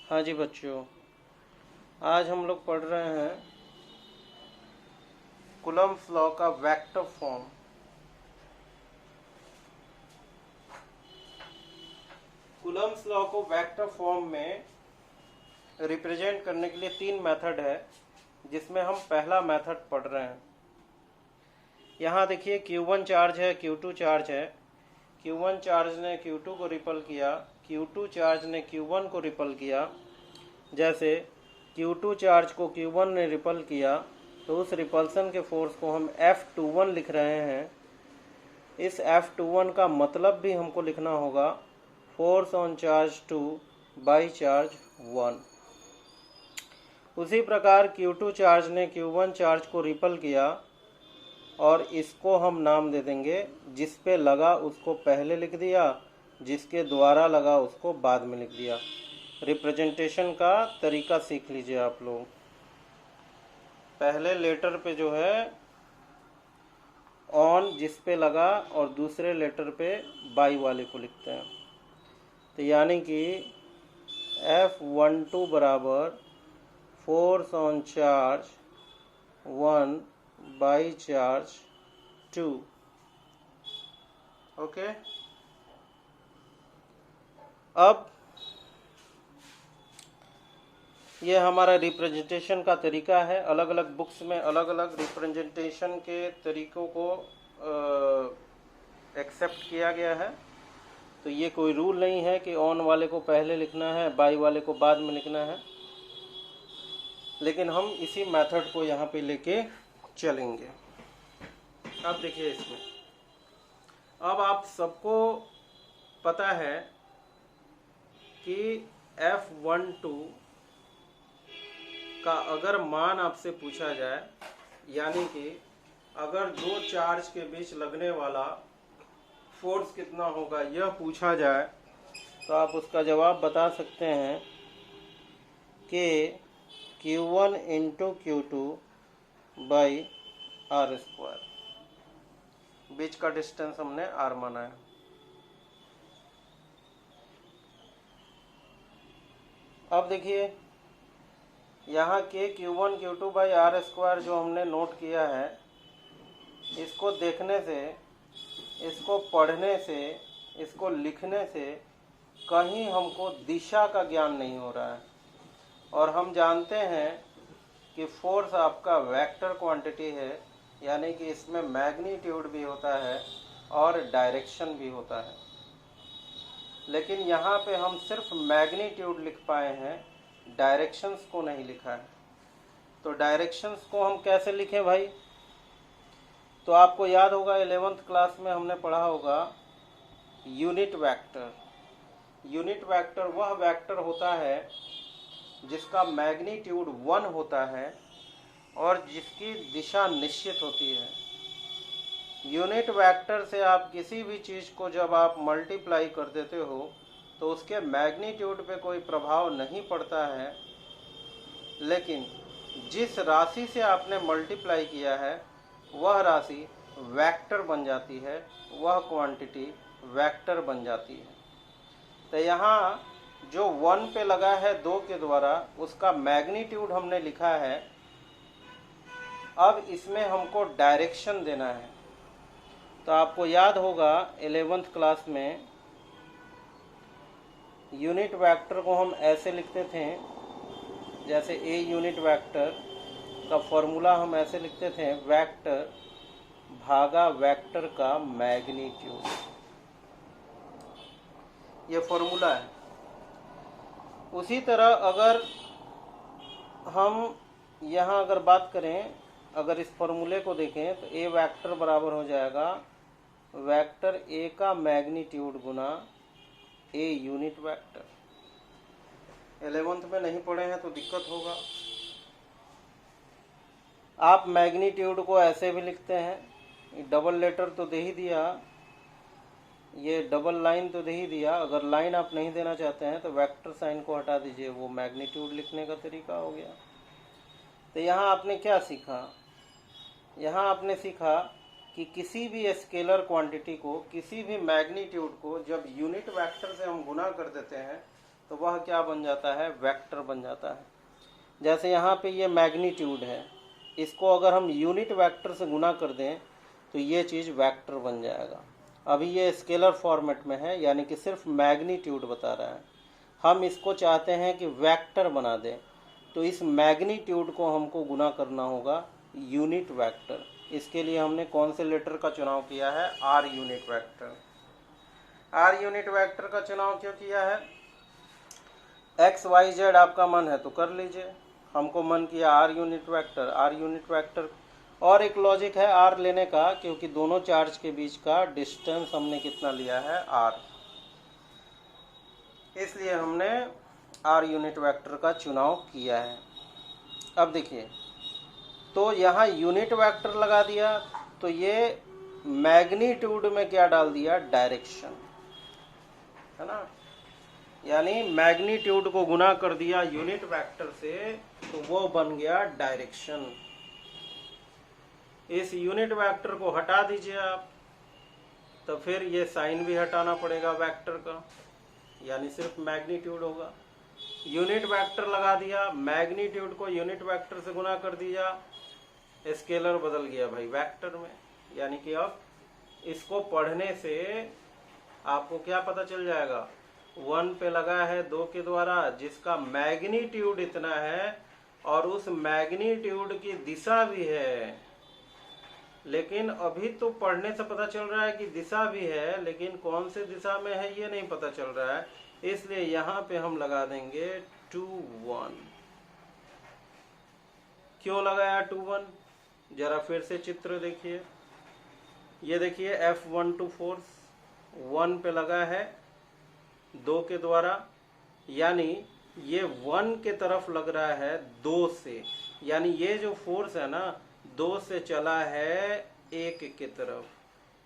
हाँ जी बच्चों, आज हम लोग पढ़ रहे हैं कूलम्ब्स लॉ का वेक्टर फॉर्म। कूलम्ब्स लॉ को वेक्टर फॉर्म में रिप्रेजेंट करने के लिए 3 मेथड है, जिसमें हम पहला मेथड पढ़ रहे हैं। यहाँ देखिए Q1 चार्ज है, Q2 चार्ज है। Q1 चार्ज ने Q2 को रिपल किया, Q2 चार्ज ने Q1 को रिपल किया। जैसे Q2 चार्ज को Q1 ने रिपल किया तो उस रिपल्सन के फोर्स को हम F21 लिख रहे हैं। इस F21 का मतलब भी हमको लिखना होगा, force on charge 2 by charge 1। उसी प्रकार Q2 चार्ज ने Q1 चार्ज को रिपल किया और इसको हम नाम दे देंगे, जिस पे लगा उसको पहले लिख दिया, जिसके द्वारा लगा उसको बाद में लिख दिया। रिप्रेजेंटेशन का तरीका सीख लीजिए आप लोग। पहले लेटर पे जो है ऑन जिस पे लगा और दूसरे लेटर पे बाई वाले को लिखते हैं। तो यानी कि F12 बराबर force on charge 1 by charge 2। Okay, अब ये हमारा रिप्रेजेंटेशन का तरीका है। अलग अलग बुक्स में अलग अलग रिप्रेजेंटेशन के तरीकों को एक्सेप्ट किया गया है। तो ये कोई रूल नहीं है कि ऑन वाले को पहले लिखना है, बाई वाले को बाद में लिखना है, लेकिन हम इसी मेथड को यहाँ पे लेके चलेंगे। अब देखिए इसमें, अब आप सबको पता है कि F12 का अगर मान आपसे पूछा जाए, यानी कि अगर दो चार्ज के बीच लगने वाला फोर्स कितना होगा यह पूछा जाए, तो आप उसका जवाब बता सकते हैं कि Q1 into Q2 by r square. बीच का डिस्टेंस हमने R माना है। अब देखिए यहाँ के Q1 Q2 by r square जो हमने नोट किया है, इसको देखने से, इसको पढ़ने से, इसको लिखने से कहीं हमको दिशा का ज्ञान नहीं हो रहा है। और हम जानते हैं कि फोर्स आपका वेक्टर क्वांटिटी है, यानी कि इसमें मैग्नीट्यूड भी होता है और डायरेक्शन भी होता है। लेकिन यहाँ पे हम सिर्फ मैग्नीट्यूड लिख पाए हैं, डायरेक्शंस को नहीं लिखा है। तो डायरेक्शंस को हम कैसे लिखें भाई? तो आपको याद होगा 11th क्लास में हमने पढ़ा होगा यूनिट वेक्टर। यूनिट वेक्टर वह वेक्टर होता है जिसका मैग्नीट्यूड 1 होता है और जिसकी दिशा निश्चित होती है। यूनिट वेक्टर से आप किसी भी चीज़ को जब आप मल्टीप्लाई कर देते हो तो उसके मैग्नीट्यूड पे कोई प्रभाव नहीं पड़ता है, लेकिन जिस राशि से आपने मल्टीप्लाई किया है वह राशि वेक्टर बन जाती है, वह क्वांटिटी वेक्टर बन जाती है। तो यहाँ जो 1 पे लगा है 2 के द्वारा, उसका मैग्नीट्यूड हमने लिखा है। अब इसमें हमको डायरेक्शन देना है। तो आपको याद होगा 11th क्लास में यूनिट वेक्टर को हम ऐसे लिखते थे, जैसे ए यूनिट वेक्टर का फॉर्मूला हम ऐसे लिखते थे, वेक्टर भागा वेक्टर का मैग्नीट्यूड। ये फॉर्मूला है। उसी तरह अगर हम यहाँ अगर बात करें, अगर इस फॉर्मूले को देखें तो ए वेक्टर बराबर हो जाएगा वेक्टर ए का magnitude Guna a unit vector. 11th में नहीं पढ़े हैं तो दिक्कत होगा। आप मैग्नीट्यूड को ऐसे भी लिखते हैं, डबल लेटर तो दे ही दिया, ये डबल लाइन तो दे ही दिया। अगर लाइन आप नहीं देना चाहते हैं तो वेक्टर साइन को हटा दीजिए, वो मैग्नीट्यूड लिखने का तरीका हो गया। तो यहाँ आपने क्या सीखा? यहाँ आपने सीखा कि किसी भी स्केलर क्वांटिटी को, किसी भी मैग्नीट्यूड को जब यूनिट वेक्टर से हम गुना कर देते हैं तो वह क्या बन जाता है, वेक्टर बन जाता है। जैसे यहाँ पे ये मैग्नीट्यूड है, इसको अगर हम यूनिट वेक्टर से गुना कर दें तो ये चीज़ वेक्टर बन जाएगा। अभी ये स्केलर फॉर्मेट में है, यानी कि सिर्फ मैग्नीट्यूड बता रहा है। हम इसको चाहते हैं कि वेक्टर बना दें, तो इस मैग्नीट्यूड को हमको गुना करना होगा यूनिट वेक्टर। इसके लिए हमने कौन से लेटर का चुनाव किया है, r unit vector. R unit vector का चुनाव क्यों किया है, एक्स वाई जेड आपका मन है तो कर लीजिए, हमको मन किया r unit vector, r unit vector. और एक लॉजिक है आर लेने का, क्योंकि दोनों चार्ज के बीच का डिस्टेंस हमने कितना लिया है, आर, इसलिए हमने आर यूनिट वेक्टर का चुनाव किया है। अब देखिए, तो यहाँ यूनिट वेक्टर लगा दिया, तो ये मैग्नीट्यूड में क्या डाल दिया, डायरेक्शन, है ना। यानी मैग्नीट्यूड को गुना कर दिया यूनिट वेक्टर से, तो वो बन गया डायरेक्शन। इस यूनिट वेक्टर को हटा दीजिए आप, तो फिर ये साइन भी हटाना पड़ेगा वेक्टर का, यानी सिर्फ मैग्नीट्यूड होगा। यूनिट वेक्टर लगा दिया, मैग्नीट्यूड को यूनिट वेक्टर से गुना कर दिया, स्केलर बदल गया भाई वेक्टर में। यानी कि अब इसको पढ़ने से आपको क्या पता चल जाएगा, 1 पे लगा है 2 के द्वारा, जिसका मैग्नीट्यूड इतना है और उस मैग्नीट्यूड की दिशा भी है। लेकिन अभी तो पढ़ने से पता चल रहा है कि दिशा भी है, लेकिन कौन से दिशा में है ये नहीं पता चल रहा है, इसलिए यहाँ पे हम लगा देंगे 2 1। क्यों लगाया 2 1, जरा फिर से चित्र देखिए। ये देखिए F12 फोर्स 1 पे लगा है 2 के द्वारा, यानी ये 1 के तरफ लग रहा है 2 से, यानी ये जो फोर्स है ना 2 से चला है 1 के तरफ,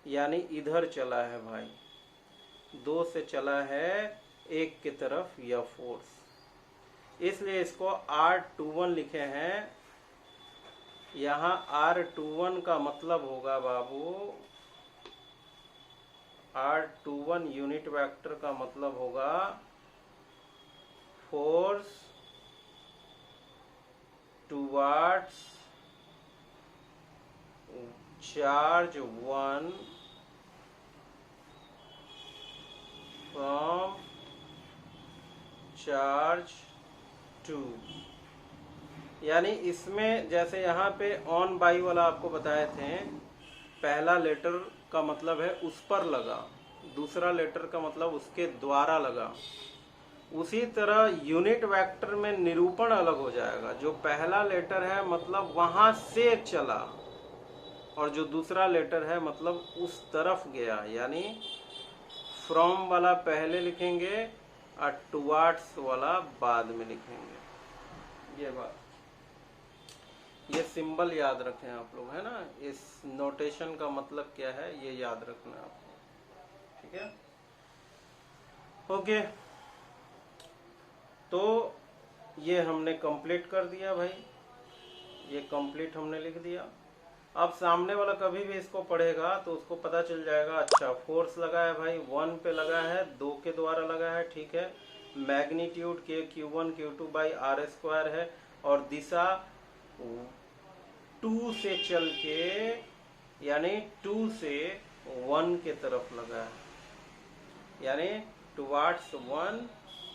यानी इधर चला है भाई, 2 से चला है 1 के तरफ यह फोर्स, इसलिए इसको R21 लिखे हैं। यहाँ R21 का मतलब होगा बाबू, R21 यूनिट वेक्टर का मतलब होगा force towards charge 1 from charge 2। यानी इसमें जैसे यहाँ पे ऑन बाई वाला आपको बताए थे, पहला लेटर का मतलब है उस पर लगा, दूसरा लेटर का मतलब उसके द्वारा लगा। उसी तरह यूनिट वेक्टर में निरूपण अलग हो जाएगा, जो पहला लेटर है मतलब वहां से चला, और जो दूसरा लेटर है मतलब उस तरफ गया, यानी फ्रॉम वाला पहले लिखेंगे और टुवर्ड्स वाला बाद में लिखेंगे। ये बात, ये सिंबल याद रखें आप लोग, है ना, इस नोटेशन का मतलब क्या है ये याद रखना आपको, ठीक है। ओके, तो ये हमने कंप्लीट कर दिया भाई, ये कंप्लीट हमने लिख दिया। अब सामने वाला कभी भी इसको पढ़ेगा तो उसको पता चल जाएगा, अच्छा फोर्स लगा है भाई 1 पे लगा है, 2 के द्वारा लगा है, ठीक है, मैग्नीट्यूड के Q1 Q2 by R square है, और दिशा 2 से चल के, यानी 2 से 1 के तरफ लगा है, यानी टुवर्ड्स 1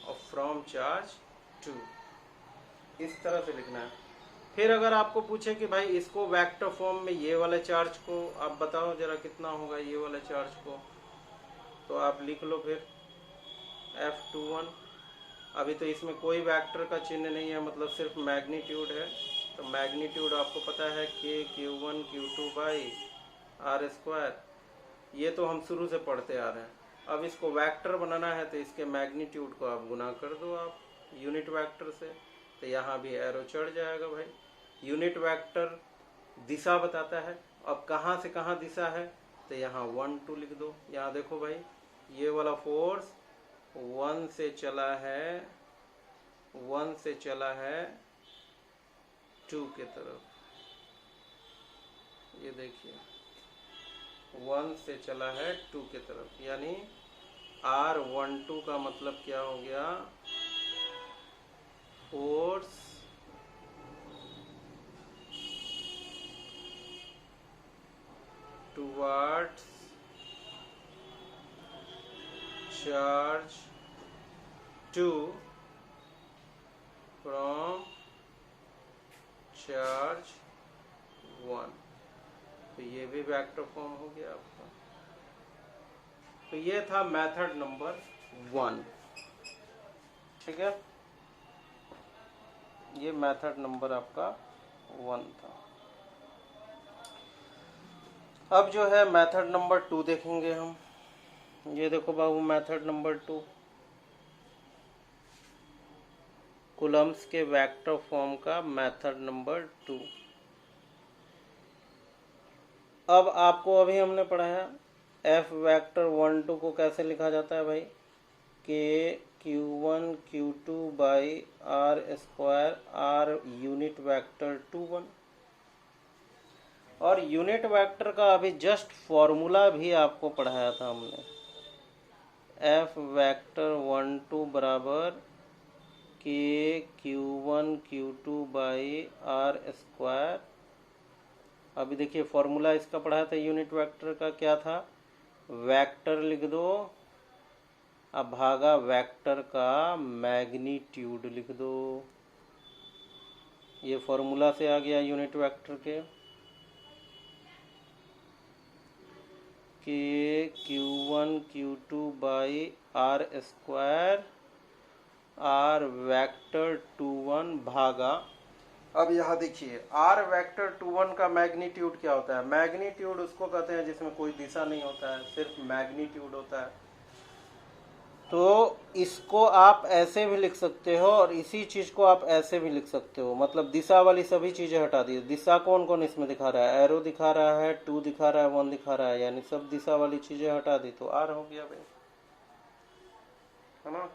और फ्रॉम चार्ज 2, इस तरह से लिखना है। फिर अगर आपको पूछे कि भाई इसको वेक्टर फॉर्म में ये वाले चार्ज को आप बताओ जरा कितना होगा ये वाले चार्ज को, तो आप लिख लो फिर F21। अभी तो इसमें कोई वेक्टर का चिन्ह नहीं है, मतलब सिर्फ मैग्नीट्यूड है, तो मैग्नीट्यूड आपको पता है K Q1 Q2 by R square, ये तो हम शुरू से पढ़ते आ रहे हैं। अब इसको वेक्टर बनाना है तो इसके मैग्नीट्यूड को आप गुना कर दो आप यूनिट वेक्टर से, तो यहाँ भी एरो चढ़ जाएगा भाई। यूनिट वेक्टर दिशा बताता है, अब कहाँ से कहाँ दिशा है, तो यहाँ 1 2 लिख दो। यहाँ देखो भाई, ये वाला फोर्स 1 से चला है, 1 से चला है 2 के तरफ, ये देखिए 1 से चला है 2 के तरफ, यानी R12 का मतलब क्या हो गया, towards charge 2 from charge 1। तो ये भी वेक्टर फॉर्म हो गया आपका। तो ये था मेथड नंबर 1, ठीक है, ये मेथड नंबर आपका 1 था। अब जो है मेथड नंबर 2 देखेंगे हम। ये देखो बाबू मेथड नंबर 2, कूलम्ब्स के वेक्टर फॉर्म का मेथड नंबर 2। अब आपको अभी हमने पढ़ाया एफ वेक्टर 1 2 को कैसे लिखा जाता है भाई, के Q1 Q2 by r square r unit vector 2 1। और यूनिट वेक्टर का अभी जस्ट फॉर्मूला भी आपको पढ़ाया था हमने, एफ वेक्टर 1 2 बराबर के Q1 Q2 by r square. अभी देखिए फॉर्मूला इसका पढ़ा था यूनिट वेक्टर का, क्या था, वेक्टर लिख दो अब भागा वेक्टर का मैग्नीट्यूड लिख दो। ये फॉर्मूला से आ गया यूनिट वेक्टर के Q1 Q2 by r square r vector 2 1 भागा। अब यहाँ देखिए आर वेक्टर 2 1 का मैग्नीट्यूड क्या होता है, मैग्नीट्यूड उसको कहते हैं जिसमें कोई दिशा नहीं होता है, सिर्फ मैग्नीट्यूड होता है। तो इसको आप ऐसे भी लिख सकते हो और इसी चीज को आप ऐसे भी लिख सकते हो, मतलब दिशा वाली सभी चीजें हटा दी। दिशा कौन कौन इसमें दिखा रहा है, एरो दिखा रहा है, 2 दिखा रहा है, 1 दिखा रहा है, यानी सब दिशा वाली चीजें हटा दी तो आर हो गया भाई, है ना।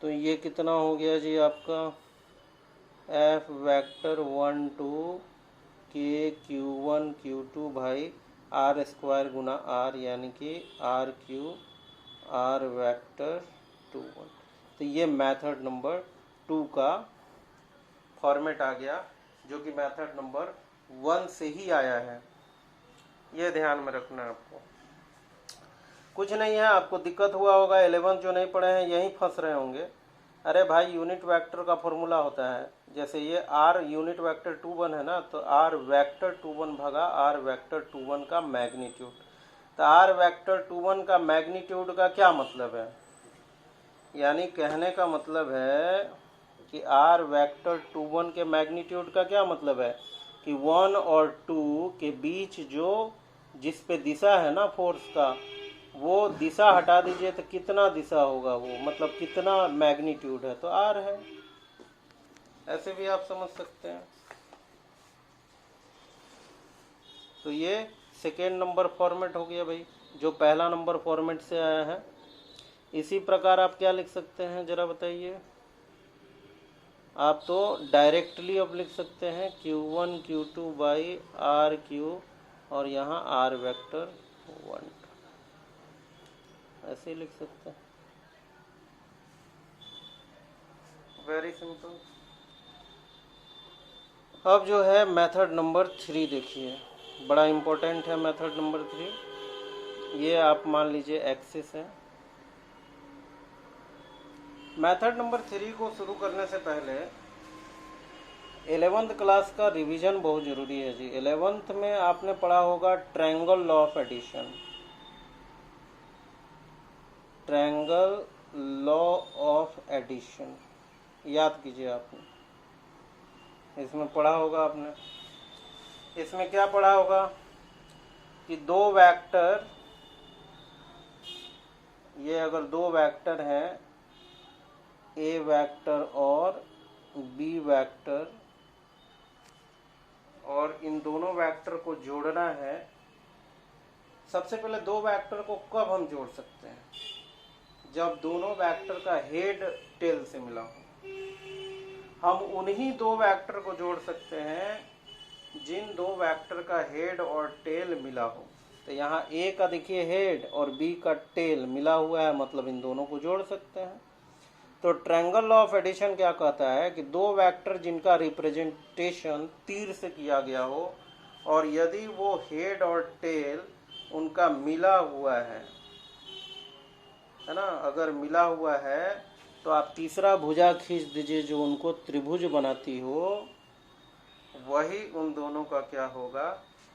तो ये कितना हो गया जी आपका, एफ वेक्टर 1 2 के Q1 Q2 भाई आर स्क्वायर गुना आर, यानी कि आर क्यू आर वेक्टर 2 1। तो ये मेथड नंबर 2 का फॉर्मेट आ गया, जो कि मेथड नंबर 1 से ही आया है। ये ध्यान में रखना है आपको, कुछ नहीं है। आपको दिक्कत हुआ होगा 11th जो नहीं पढ़े हैं यहीं फंस रहे होंगे। अरे भाई यूनिट वेक्टर का फॉर्मूला होता है, जैसे ये आर यूनिट वेक्टर 2 1 है ना, तो आर वेक्टर 2 1 भागा आर वेक्टर 2 1 का मैग्नीट्यूड। तो आर वेक्टर 2 1 का मैग्नीट्यूड का क्या मतलब है, यानी कहने का मतलब है कि आर वेक्टर 2 1 के मैग्नीट्यूड का क्या मतलब है कि 1 और 2 के बीच जो जिस पे दिशा है ना फोर्स का, वो दिशा हटा दीजिए तो कितना दिशा होगा, वो मतलब कितना मैग्नीट्यूड है, तो आर है। ऐसे भी आप समझ सकते हैं। तो ये सेकेंड नंबर फॉर्मेट हो गया भाई, जो पहला नंबर फॉर्मेट से आया है। इसी प्रकार आप क्या लिख सकते हैं जरा बताइए। आप तो डायरेक्टली अब लिख सकते हैं Q1 Q2 by are Q और यहाँ आर वेक्टर 1, ऐसे ही लिख सकते हैं, वेरी सिंपल। अब जो है मेथड नंबर 3 देखिए, बड़ा इम्पोर्टेंट है मेथड नंबर 3। ये आप मान लीजिए एक्सिस है। मेथड नंबर 3 को शुरू करने से पहले 11th क्लास का रिवीजन बहुत ज़रूरी है जी। 11th में आपने पढ़ा होगा triangle law of addition, triangle law of addition याद कीजिए आपने, इसमें पढ़ा होगा आपने। इसमें क्या पढ़ा होगा कि दो वेक्टर, ये अगर दो वेक्टर हैं ए वेक्टर और बी वेक्टर, और इन दोनों वेक्टर को जोड़ना है। सबसे पहले दो वेक्टर को कब हम जोड़ सकते हैं, जब दोनों वेक्टर का हेड टेल से मिला हो। हम उन्हीं दो वेक्टर को जोड़ सकते हैं जिन दो वेक्टर का हेड और टेल मिला हो। तो यहाँ ए का देखिए हेड और बी का टेल मिला हुआ है, मतलब इन दोनों को जोड़ सकते हैं। तो ट्रायंगल लॉ ऑफ एडिशन क्या कहता है कि दो वेक्टर जिनका रिप्रेजेंटेशन तीर से किया गया हो, और यदि वो हेड और टेल उनका मिला हुआ है ना, अगर मिला हुआ है तो आप तीसरा भुजा खींच दीजिए जो उनको त्रिभुज बनाती हो, वही उन दोनों का क्या होगा,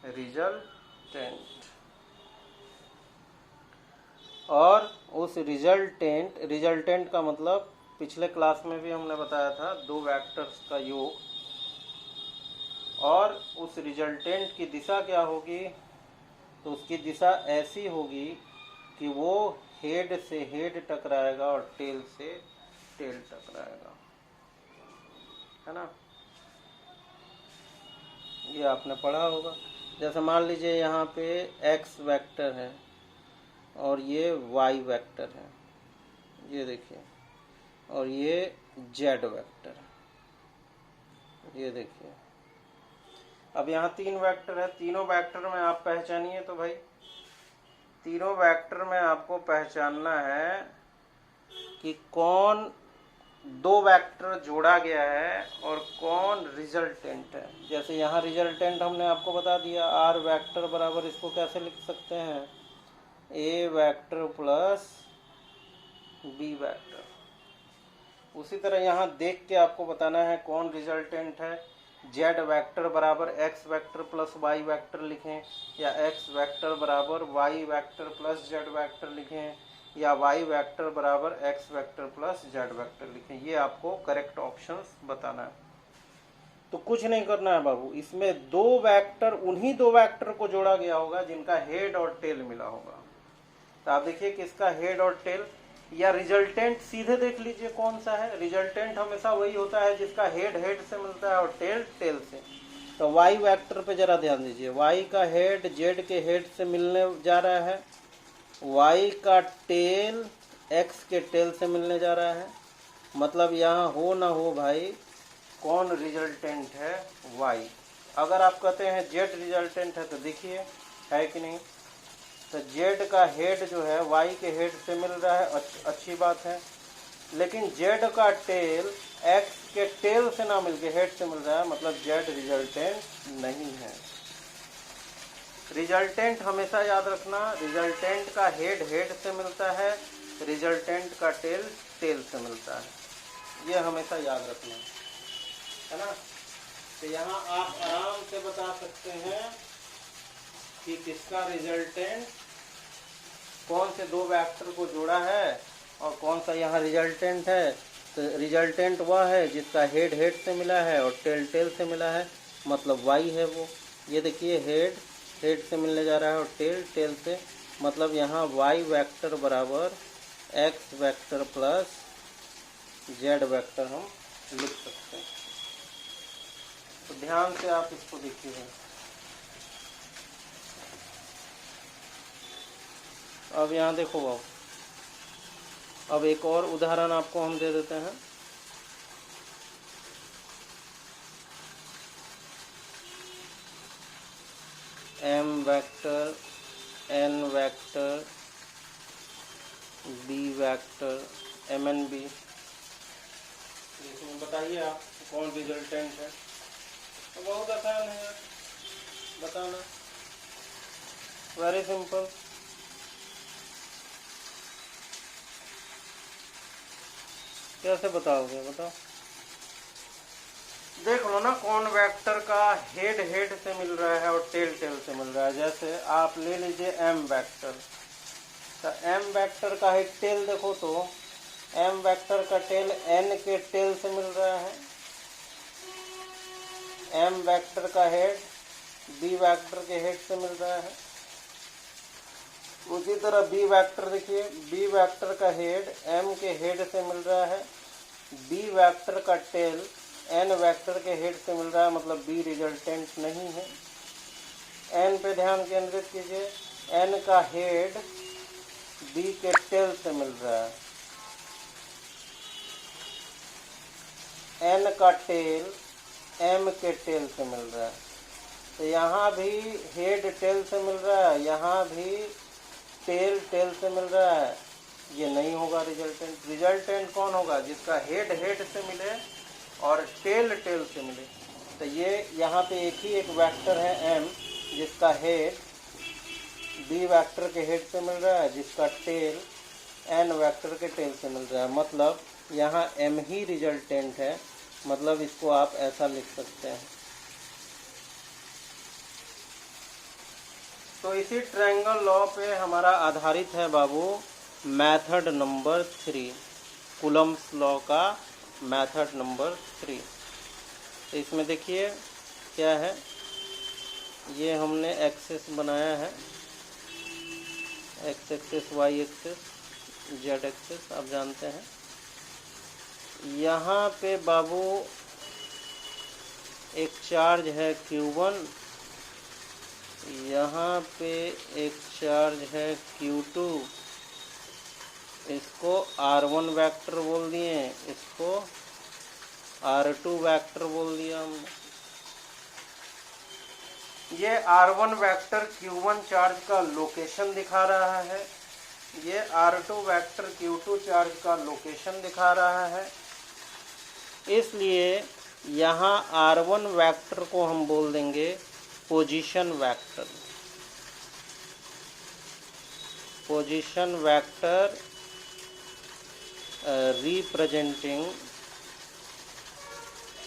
रिजल्टेंट। और उस रिजल्टेंट का मतलब पिछले क्लास में भी हमने बताया था, दो वेक्टर्स का योग। और उस रिजल्टेंट की दिशा क्या होगी, तो उसकी दिशा ऐसी होगी कि वो हेड से हेड टकराएगा और टेल से टेल टकराएगा, है ना। ये आपने पढ़ा होगा। जैसे मान लीजिए यहाँ पे x वेक्टर है और ये y वेक्टर है, ये देखिए, और ये z वेक्टर है, ये देखिए। अब यहाँ तीन वेक्टर है, तीनों वेक्टर में आप पहचानिए। तो भाई तीनों वेक्टर में आपको पहचानना है कि कौन दो वेक्टर जोड़ा गया है और कौन रिजल्टेंट है। जैसे यहाँ रिजल्टेंट हमने आपको बता दिया, r वेक्टर बराबर इसको कैसे लिख सकते हैं, a vector plus b vector. उसी तरह यहाँ देख के आपको बताना है कौन रिजल्टेंट है। z वेक्टर बराबर x vector plus y vector लिखें, या x वेक्टर बराबर y vector plus z vector लिखें, या y वेक्टर बराबर x vector plus z vector लिखें। ये आपको करेक्ट ऑप्शंस बताना है। तो कुछ नहीं करना है बाबू, इसमें दो वेक्टर, उन्हीं दो वेक्टर को जोड़ा गया होगा जिनका हेड और टेल मिला होगा। तो आप देखिए किसका हेड और टेल, या रिजल्टेंट सीधे देख लीजिए कौन सा है। रिजल्टेंट हमेशा वही होता है जिसका हेड हेड से मिलता है और टेल टेल से। तो y वेक्टर पे जरा ध्यान दीजिए, y का हेड z के हेड से मिलने जा रहा है, y का टेल x के टेल से मिलने जा रहा है। मतलब यहाँ हो ना हो भाई, कौन रिजल्टेंट है, y। अगर आप कहते हैं z रिजल्टेंट है तो देखिए है कि नहीं। तो z का हेड जो है y के हेड से मिल रहा है, अच्छी बात है। लेकिन z का टेल x के टेल से ना मिलके हेड से मिल रहा है, मतलब z रिजल्टेंट नहीं है। रिजल्टेंट हमेशा याद रखना, रिजल्टेंट का हेड हेड से मिलता है, रिजल्टेंट का टेल टेल से मिलता है। ये हमेशा याद रखना, है ना। तो यहाँ आप आराम से बता सकते हैं कि किसका रिजल्टेंट, कौन से दो वेक्टर को जोड़ा है और कौन सा यहाँ रिजल्टेंट है। तो रिजल्टेंट वह है जिसका हेड हेड से मिला है और टेल टेल से मिला है, मतलब y है वो। ये देखिए हेड हेड से मिलने जा रहा है और टेल टेल से, मतलब यहाँ y वेक्टर बराबर x vector plus z vector हम लिख सकते हैं। तो ध्यान से आप इसको देखिए। अब यहाँ देखो बाबू, अब एक और उदाहरण आपको हम दे देते हैं। m vector, n vector, b vector, mnb। इसमें बताइए आप कौन रिजल्टेंट है। तो बहुत आसान है बताना, वेरी सिंपल। कैसे बताओगे, बताओ। देख लो ना कौन वेक्टर का हेड हेड से मिल रहा है और टेल टेल से मिल रहा है। जैसे आप ले लीजिए m वेक्टर, तो m वेक्टर का हेड टेल देखो तो m वेक्टर का टेल n के टेल से मिल रहा है, m वेक्टर का हेड b वेक्टर के हेड से मिल रहा है। उसी तरह b वेक्टर देखिए, b वेक्टर का हेड m के हेड से मिल रहा है, b वेक्टर का टेल n वेक्टर के हेड से मिल रहा है, मतलब b रिजल्टेंट नहीं है। n पे ध्यान केंद्रित कीजिए, n का हेड b के टेल से मिल रहा है, n का टेल m के टेल से मिल रहा है। तो यहाँ भी हेड टेल से मिल रहा है, यहाँ भी टेल टेल से मिल रहा है, ये नहीं होगा रिजल्टेंट। रिजल्टेंट कौन होगा, जिसका हेड हेड से मिले और टेल टेल से मिले। तो ये यहाँ पे एक ही एक वेक्टर है m, जिसका हेड b वेक्टर के हेड से मिल रहा है, जिसका टेल n वेक्टर के टेल से मिल रहा है। मतलब यहाँ m ही रिजल्टेंट है, मतलब इसको आप ऐसा लिख सकते हैं। तो इसी ट्रायंगल लॉ पे हमारा आधारित है बाबू मेथड नंबर 3, कूलम्ब्स लॉ का मेथड नंबर 3। तो इसमें देखिए क्या है, ये हमने एक्सेस बनाया है, x axis, y axis, z axis, आप जानते हैं। यहाँ पे बाबू एक चार्ज है Q1, यहाँ पे एक चार्ज है Q2, इसको R1 वेक्टर बोल दिए, इसको R2 वेक्टर बोल दिया हमने। ये R1 वेक्टर Q1 चार्ज का लोकेशन दिखा रहा है, ये R2 वेक्टर Q2 चार्ज का लोकेशन दिखा रहा है। इसलिए यहाँ R1 वेक्टर को हम बोल देंगे position vector. Position vector representing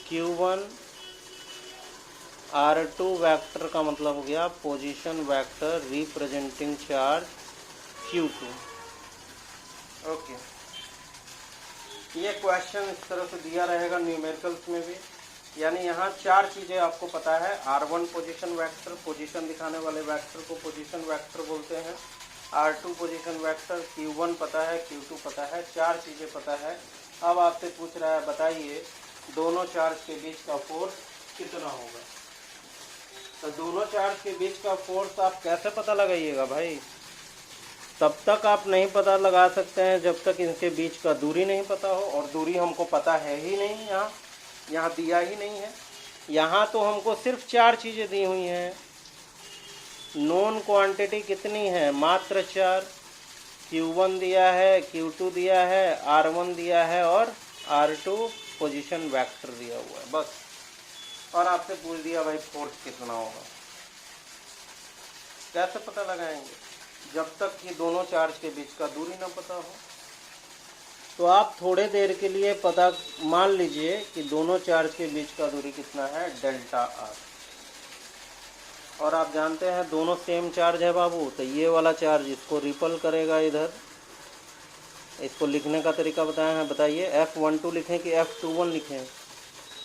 Q1, R2 vector का मतलब हो गया position vector representing charge Q2। Okay, ये क्वेश्चन इस तरह से दिया रहेगा न्यूमेरिकल्स में भी। यानी यहाँ चार चीज़ें आपको पता है। R1 पोजीशन वेक्टर, पोजीशन दिखाने वाले वेक्टर को पोजीशन वेक्टर बोलते हैं। R2 पोजीशन वेक्टर, Q1 पता है, Q2 पता है, चार चीज़ें पता है। अब आपसे पूछ रहा है बताइए दोनों चार्ज के बीच का फोर्स कितना होगा। तो दोनों चार्ज के बीच का फोर्स आप कैसे पता लगाइएगा भाई? तब तक आप नहीं पता लगा सकते हैं जब तक इनके बीच का दूरी नहीं पता हो, और दूरी हमको पता है ही नहीं, यहाँ दिया ही नहीं है। यहाँ तो हमको सिर्फ चार चीज़ें दी हुई हैं। नोन क्वांटिटी कितनी है? मात्र चार। Q1 दिया है, Q2 दिया है, R1 दिया है और R2 पोजीशन वेक्टर दिया हुआ है, बस। और आपसे पूछ दिया भाई फोर्स कितना होगा। कैसे पता लगाएंगे जब तक कि दोनों चार्ज के बीच का दूरी ना पता हो? तो आप थोड़े देर के लिए पता मान लीजिए कि दोनों चार्ज के बीच का दूरी कितना है, डेल्टा आर। और आप जानते हैं दोनों सेम चार्ज है बाबू, तो ये वाला चार्ज इसको रिपल करेगा इधर। इसको लिखने का तरीका बताया है, बताइए। F12 लिखें कि F21 लिखें?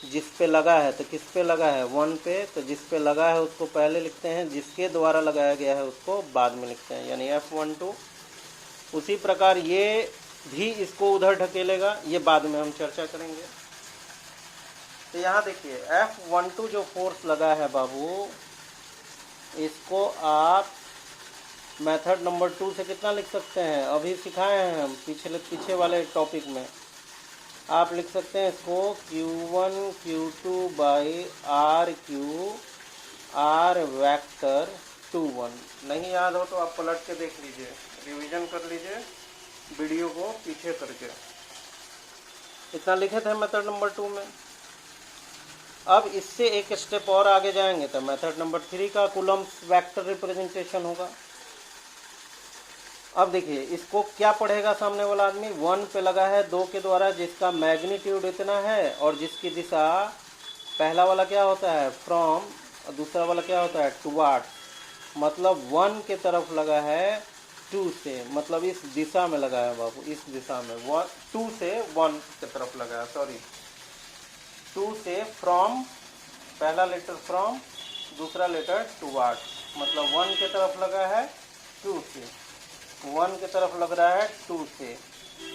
जिस पे लगा है तो किस पे लगा है? 1 पे। तो जिस पे लगा है उसको पहले लिखते हैं, जिसके द्वारा लगाया गया है उसको बाद में लिखते हैं, यानी F12। उसी प्रकार ये भी इसको उधर ढकेलेगा, ये बाद में हम चर्चा करेंगे। तो यहाँ देखिए F12 जो फोर्स लगा है बाबू, इसको आप मेथड नंबर 2 से कितना लिख सकते हैं? अभी सिखाए हैं हम पीछे वाले टॉपिक में। आप लिख सकते हैं इसको Q1 Q2 by RQ R vector 21। नहीं याद हो तो आप पलट के देख लीजिए, रिवीजन कर लीजिए वीडियो को पीछे करके। इतना लिखे थे मेथड नंबर 2 में। अब इससे एक स्टेप और आगे जाएंगे तो मेथड नंबर 3 का कूलम्ब्स वेक्टर रिप्रेजेंटेशन होगा। अब देखिए इसको क्या पढ़ेगा सामने वाला आदमी? 1 पे लगा है 2 के द्वारा, जिसका मैग्नीट्यूड इतना है और जिसकी दिशा, पहला वाला क्या होता है फ्रॉम, और दूसरा वाला क्या होता है टुवार्ड्स। मतलब 1 के तरफ लगा है 2 से, मतलब इस दिशा में लगा है बाबू, इस दिशा में 2 से 1 के तरफ लगा है, सॉरी 2 से फ्रॉम, पहला लेटर फ्रॉम, दूसरा लेटर टुवार्ड्स, मतलब 1 के तरफ लगा है 2 से, 1 की तरफ लग रहा है 2 से,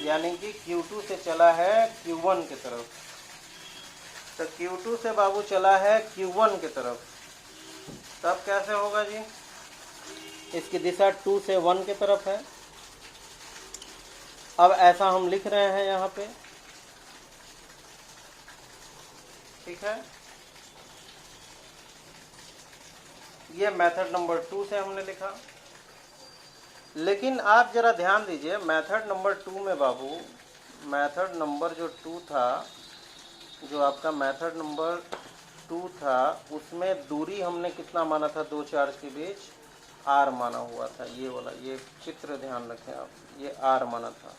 यानी कि Q2 से चला है Q1 की तरफ। तो Q2 से बाबू चला है Q1 की तरफ, तब कैसे होगा जी? इसकी दिशा 2 से 1 की तरफ है। अब ऐसा हम लिख रहे हैं यहाँ पे, ठीक है। ये मेथड नंबर 2 से हमने लिखा। लेकिन आप जरा ध्यान दीजिए, मेथड नंबर 2 में बाबू, मेथड नंबर जो 2 था, जो आपका मेथड नंबर 2 था उसमें दूरी हमने कितना माना था दो चार्ज के बीच, r माना हुआ था। ये वाला, ये चित्र ध्यान रखें आप, ये r माना था,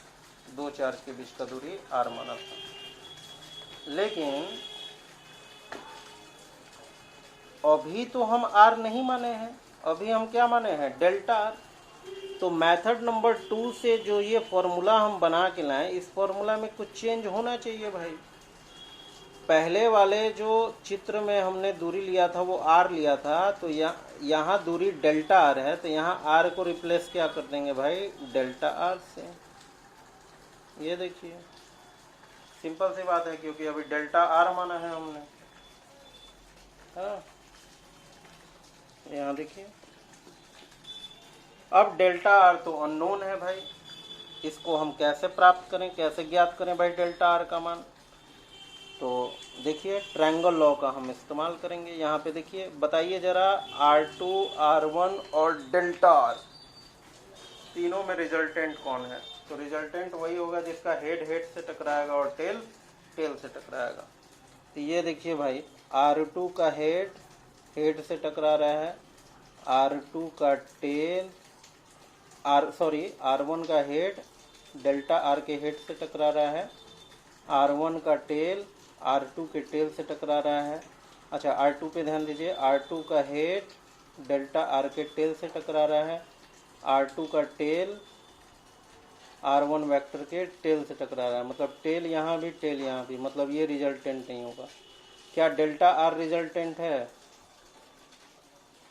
दो चार्ज के बीच का दूरी r माना था। लेकिन अभी तो हम r नहीं माने हैं, अभी हम क्या माने हैं, डेल्टा r। तो मेथड नंबर 2 से जो ये फॉर्मूला हम बना के लाएं, इस फॉर्मूला में कुछ चेंज होना चाहिए भाई। पहले वाले जो चित्र में हमने दूरी लिया था वो r लिया था, तो यहाँ दूरी डेल्टा r है, तो यहाँ r को रिप्लेस क्या कर देंगे भाई, डेल्टा r से। ये देखिए सिंपल सी बात है, क्योंकि अभी डेल्टा r माना है हमने। हाँ, यहाँ देखिए अब डेल्टा r तो अननोन है भाई, इसको हम कैसे प्राप्त करें, कैसे ज्ञात करें भाई डेल्टा r का मान। तो देखिए ट्रायंगल लॉ का हम इस्तेमाल करेंगे। यहाँ पे देखिए, बताइए जरा R2, R1 और डेल्टा r तीनों में रिजल्टेंट कौन है। तो रिजल्टेंट वही होगा जिसका हेड हेड से टकराएगा और टेल टेल से टकराएगा। तो ये देखिए भाई, R2 का हेड हेड से टकरा रहा है, R2 का टेल R1 का हेड डेल्टा r के हेड से टकरा रहा है, R1 का टेल R2 के टेल से टकरा रहा है। अच्छा, R2 पे ध्यान दीजिए, R2 का हेड डेल्टा r के टेल से टकरा रहा है, R2 का टेल R1 वेक्टर के टेल से टकरा रहा है। मतलब टेल यहाँ भी टेल यहाँ भी, मतलब ये रिजल्टेंट नहीं होगा। क्या डेल्टा r रिजल्टेंट है,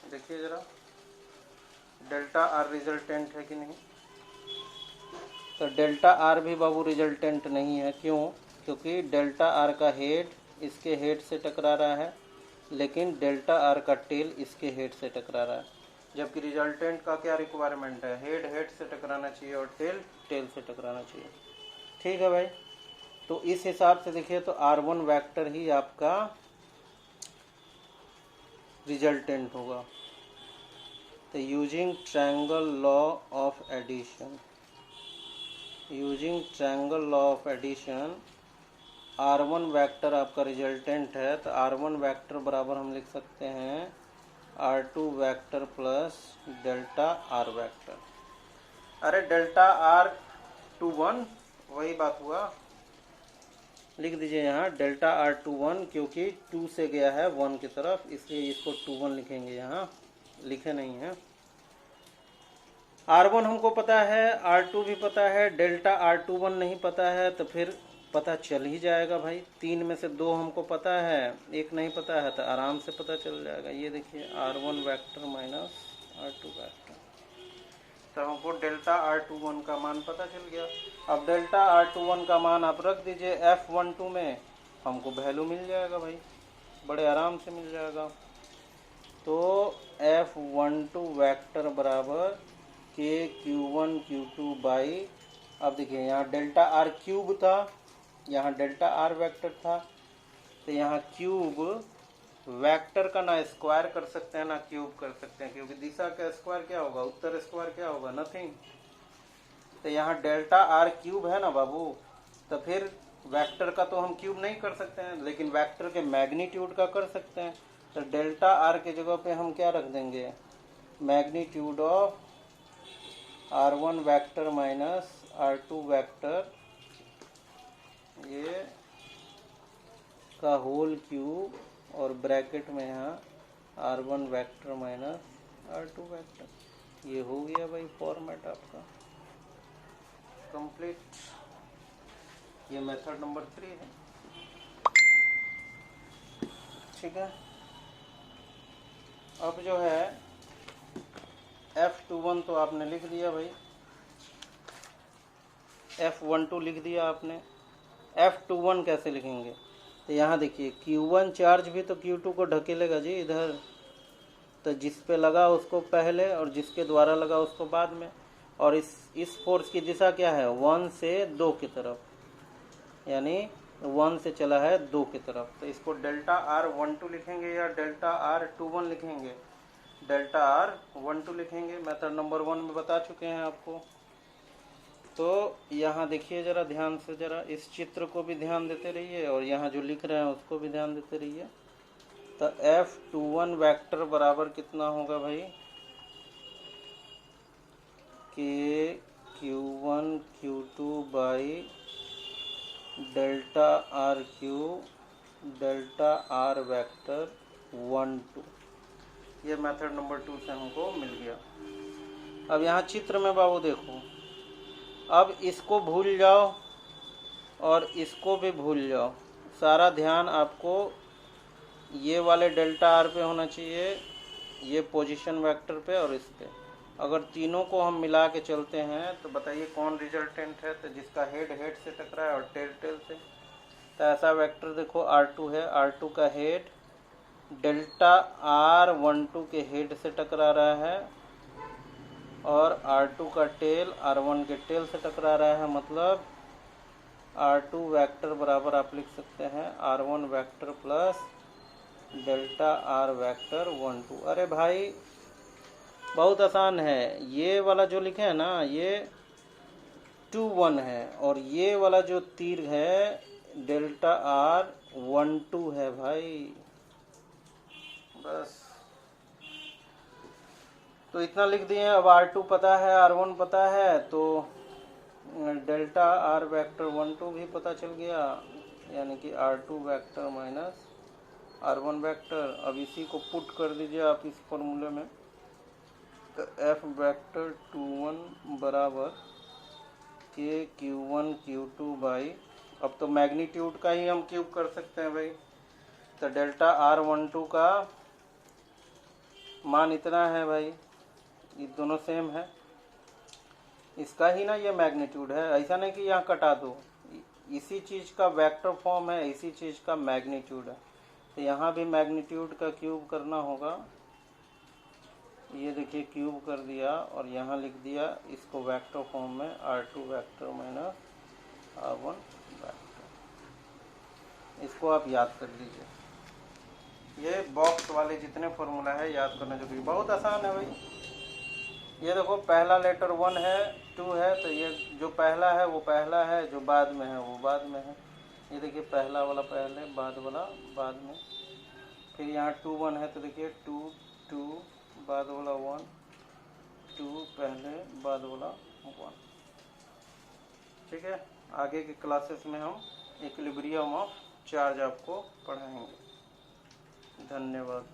देखिए जरा, डेल्टा r रिजल्टेंट है कि नहीं। तो डेल्टा r भी बाबू रिजल्टेंट नहीं है। क्यों? क्योंकि डेल्टा r का हेड इसके हेड से टकरा रहा है, लेकिन डेल्टा r का टेल इसके हेड से टकरा रहा है। जबकि रिजल्टेंट का क्या रिक्वायरमेंट है, हेड हेड से टकराना चाहिए और टेल टेल से टकराना चाहिए। ठीक है भाई, तो इस हिसाब से देखिए तो R1 वेक्टर ही आपका रिजल्टेंट होगा। तो using triangle law of addition, using triangle law of addition R1 vector आपका रिजल्टेंट है। तो R1 वेक्टर बराबर हम लिख सकते हैं R2 vector plus delta R vector. अरे डेल्टा R21 वही बात हुआ, लिख दीजिए यहाँ डेल्टा R21, क्योंकि 2 से गया है 1 की तरफ, इसलिए इसको 21 लिखेंगे, यहाँ लिखे नहीं है। R1 हमको पता है, R2 भी पता है, डेल्टा R21 नहीं पता है, तो फिर पता चल ही जाएगा भाई। 3 में से 2 हमको पता है, 1 नहीं पता है, तो आराम से पता चल जाएगा। ये देखिए R1 vector minus R2 vector, तो हमको डेल्टा R21 का मान पता चल गया। अब डेल्टा R21 का मान आप रख दीजिए F12 में, हमको वैल्यू मिल जाएगा भाई, बड़े आराम से मिल जाएगा। तो F12 वेक्टर बराबर KQ1 Q2 बाई, अब देखिए यहाँ डेल्टा R क्यूब था, यहाँ डेल्टा R वेक्टर था, तो यहाँ क्यूब वेक्टर का ना स्क्वायर कर सकते हैं ना क्यूब कर सकते हैं, क्योंकि दिशा का स्क्वायर क्या होगा, उत्तर स्क्वायर क्या होगा, नथिंग। तो यहाँ डेल्टा R क्यूब है ना बाबू, तो फिर वेक्टर का तो हम क्यूब नहीं कर सकते हैं, लेकिन वेक्टर के मैग्नीट्यूड का कर सकते हैं। तो डेल्टा R के जगह पे हम क्या रख देंगे, magnitude of R1 vector minus R2 vector, ये का होल क्यूब, और ब्रैकेट में यहाँ R1 vector minus R2 vector. ये हो गया भाई फॉर्मेट आपका कंप्लीट। ये मेथड नंबर 3 है। ठीक है, अब जो है F21 तो आपने लिख दिया भाई, F12 लिख दिया आपने, F21 कैसे लिखेंगे। तो यहाँ देखिए Q1 चार्ज भी तो Q2 को ढकेलेगा जी इधर, तो जिस पे लगा उसको पहले और जिसके द्वारा लगा उसको बाद में। और इस फोर्स की दिशा क्या है, 1 से 2 की तरफ, यानी 1 से चला है 2 की तरफ। तो इसको डेल्टा R12 लिखेंगे या डेल्टा R21 लिखेंगे, डेल्टा R12 लिखेंगे। मेथड नंबर 1 में बता चुके हैं आपको। तो यहाँ देखिए जरा ध्यान से, जरा इस चित्र को भी ध्यान देते रहिए और यहाँ जो लिख रहे हैं उसको भी ध्यान देते रहिए। तो F21 वेक्टर बराबर कितना होगा भाई, के Q1 Q2 by delta R Q delta R vector 1 2। ये मेथड नंबर 2 से हमको मिल गया। अब यहाँ चित्र में बाबू देखो, अब इसको भूल जाओ और इसको भी भूल जाओ, सारा ध्यान आपको ये वाले डेल्टा आर पे होना चाहिए, ये पोजीशन वेक्टर पे और इस पे। अगर तीनों को हम मिला के चलते हैं तो बताइए कौन रिजल्टेंट है, तो जिसका हेड हेड से टकरा है और टेल टेल से। तो ऐसा वेक्टर देखो R2 है, R2 का हेड डेल्टा R12 के हेड से टकरा रहा है और R2 का टेल R1 के टेल से टकरा रहा है। मतलब R2 वेक्टर बराबर आप लिख सकते हैं R1 vector plus delta R vector 1 2। अरे भाई बहुत आसान है, ये वाला जो लिखे है ना ये 2 1 है और ये वाला जो तीर है डेल्टा R 1 2 है भाई। बस तो इतना लिख दिए। अब R2 पता है, R1 पता है, तो डेल्टा R वेक्टर 1 2 भी पता चल गया, यानी कि R2 vector minus R1 vector. अब इसी को पुट कर दीजिए आप इस फॉर्मूले में, तो F वेक्टर 21 बराबर के Q1 Q2 बाई, अब तो मैग्नीट्यूड का ही हम क्यूब कर सकते हैं भाई। तो डेल्टा R12 का मान इतना है भाई, ये दोनों सेम है, इसका ही ना ये मैग्नीट्यूड है। ऐसा नहीं कि यहाँ कटा दो, इसी चीज़ का वेक्टर फॉर्म है, इसी चीज़ का मैग्नीट्यूड है। तो यहाँ भी मैग्नीट्यूड का क्यूब करना होगा। ये देखिए क्यूब कर दिया और यहाँ लिख दिया इसको वेक्टर फॉर्म में R2 vector minus R1 vector. इसको आप याद कर लीजिए। ये बॉक्स वाले जितने फॉर्मूला है याद करना जरूरी, बहुत आसान है भाई। ये देखो पहला लेटर 1 है 2 है, तो ये जो पहला है वो पहला है, जो बाद में है वो बाद में है। ये देखिए पहला वाला पहले, बाद वाला बाद में। फिर यहाँ 2 1 है तो देखिए 2 2 बाद वाला 1 2 पहले बाद वाला 1। ठीक है, आगे के क्लासेस में हम इक्विलिब्रियम ऑफ चार्ज आपको पढ़ाएंगे। धन्यवाद।